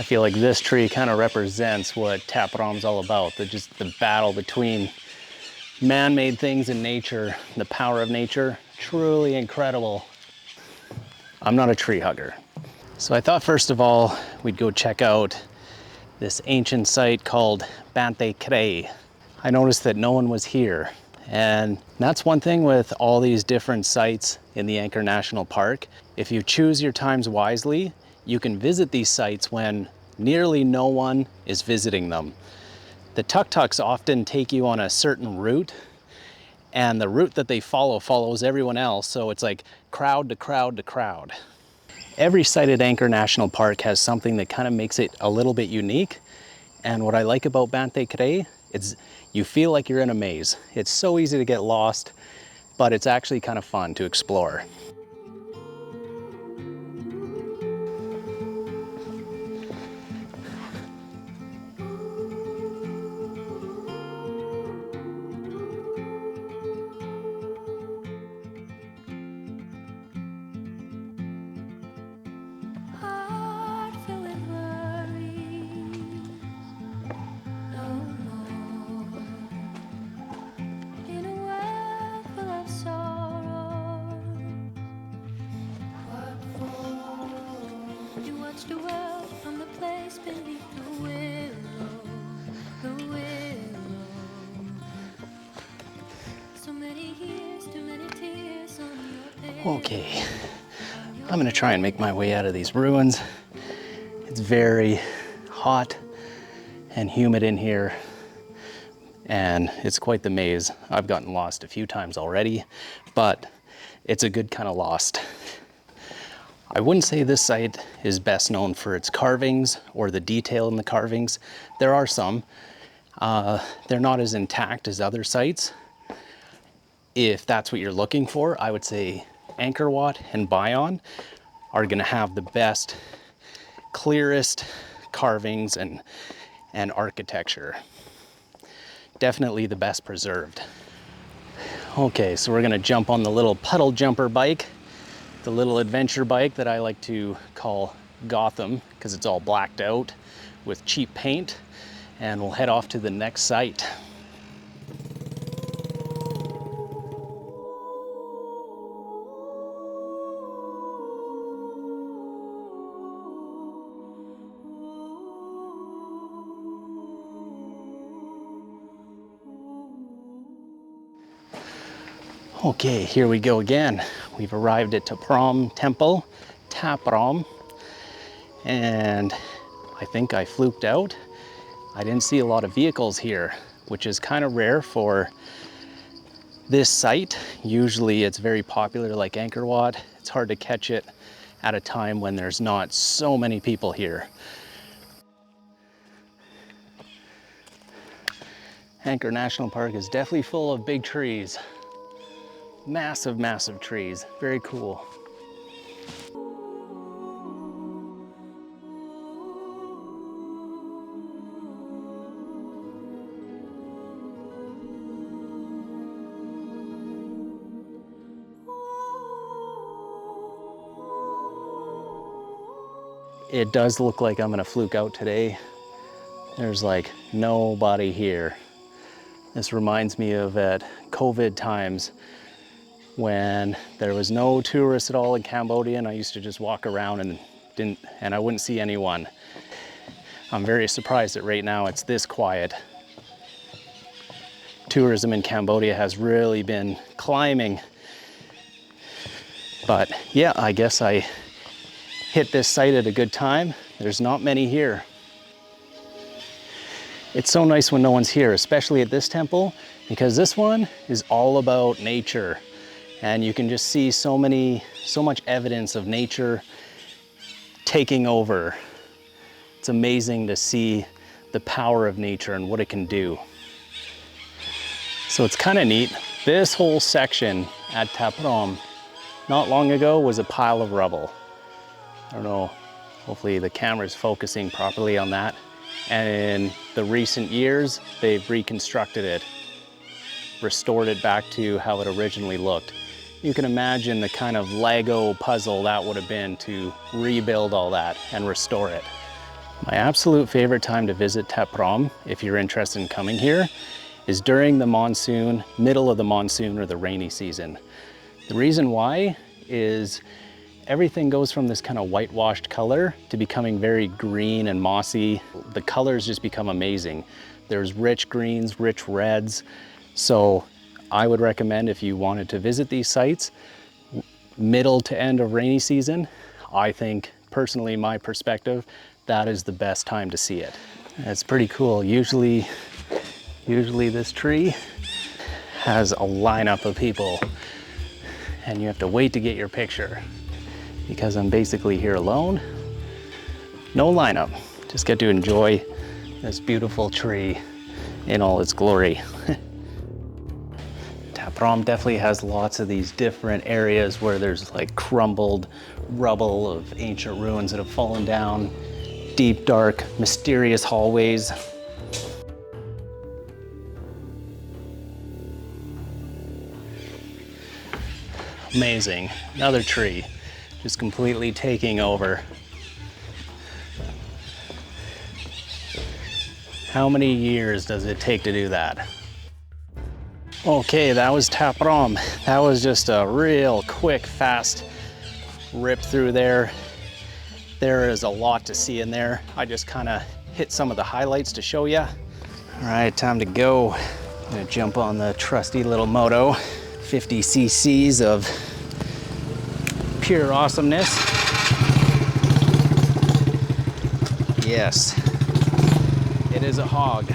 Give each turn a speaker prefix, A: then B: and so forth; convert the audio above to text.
A: I feel like this tree kind of represents what Ta Prohm's all about, just the battle between man-made things and nature, the power of nature. Truly incredible. I'm not a tree hugger. So I thought first of all, we'd go check out this ancient site called Bante Kre. I noticed that no one was here. And that's one thing with all these different sites in the Angkor National Park. If you choose your times wisely, you can visit these sites when nearly no one is visiting them. The tuk-tuks often take you on a certain route, and the route that they follow follows everyone else, so it's like crowd to crowd to crowd. Every site at Angkor National Park has something that kind of makes it a little bit unique, and what I like about Bante Kre is you feel like you're in a maze. It's so easy to get lost, but it's actually kind of fun to explore. Okay, I'm gonna try and make my way out of these ruins. It's very hot and humid in here, and it's quite the maze. I've gotten lost a few times already, but it's a good kind of lost. I wouldn't say this site is best known for its carvings or the detail in the carvings. There are some. They're not as intact as other sites. If that's what you're looking for, I would say Angkor Wat and Bayon are gonna have the best, clearest carvings and architecture. Definitely the best preserved. Okay, so we're gonna jump on the little puddle jumper bike, the little adventure bike that I like to call Gotham because it's all blacked out with cheap paint, and we'll head off to the next site. Okay, here we go again. We've arrived at Ta Prohm Temple, Ta Prohm, and I think I fluked out. I didn't see a lot of vehicles here, which is kind of rare for this site. Usually it's very popular like Angkor Wat. It's hard to catch it at a time when there's not so many people here. Angkor National Park is definitely full of big trees. Massive, massive trees. Very cool. It does look like I'm gonna fluke out today. There's like nobody here. This reminds me of at COVID times when there was no tourists at all in Cambodia, and I used to just walk around and I wouldn't see anyone. I'm very surprised that right now it's this quiet. Tourism in Cambodia has really been climbing. But yeah, I guess I hit this site at a good time. There's not many here. It's so nice when no one's here, especially at this temple, because this one is all about nature. And you can just see so much evidence of nature taking over. It's amazing to see the power of nature and what it can do. So it's kind of neat. This whole section at Ta Prohm, not long ago, was a pile of rubble. I don't know, hopefully the camera's focusing properly on that. And in the recent years, they've reconstructed it, restored it back to how it originally looked. You can imagine the kind of Lego puzzle that would have been to rebuild all that and restore it. My absolute favorite time to visit Prohm, if you're interested in coming here, is during the monsoon, middle of the monsoon or the rainy season. The reason why is everything goes from this kind of whitewashed color to becoming very green and mossy. The colors just become amazing. There's rich greens, rich reds. So I would recommend, if you wanted to visit these sites, middle to end of rainy season. I think, personally, my perspective, that is the best time to see it. It's pretty cool. Usually this tree has a lineup of people and you have to wait to get your picture. Because I'm basically here alone, no lineup. Just get to enjoy this beautiful tree in all its glory. Prohm definitely has lots of these different areas where there's like crumbled rubble of ancient ruins that have fallen down, deep, dark, mysterious hallways. Amazing. Another tree just completely taking over. How many years does it take to do that? Okay, that was Prohm. That was just a real quick, fast rip through there. There is a lot to see in there. I just kind of hit some of the highlights to show you. All right, time to go. I'm gonna jump on the trusty little moto. 50 cc's of pure awesomeness. Yes, it is a hog.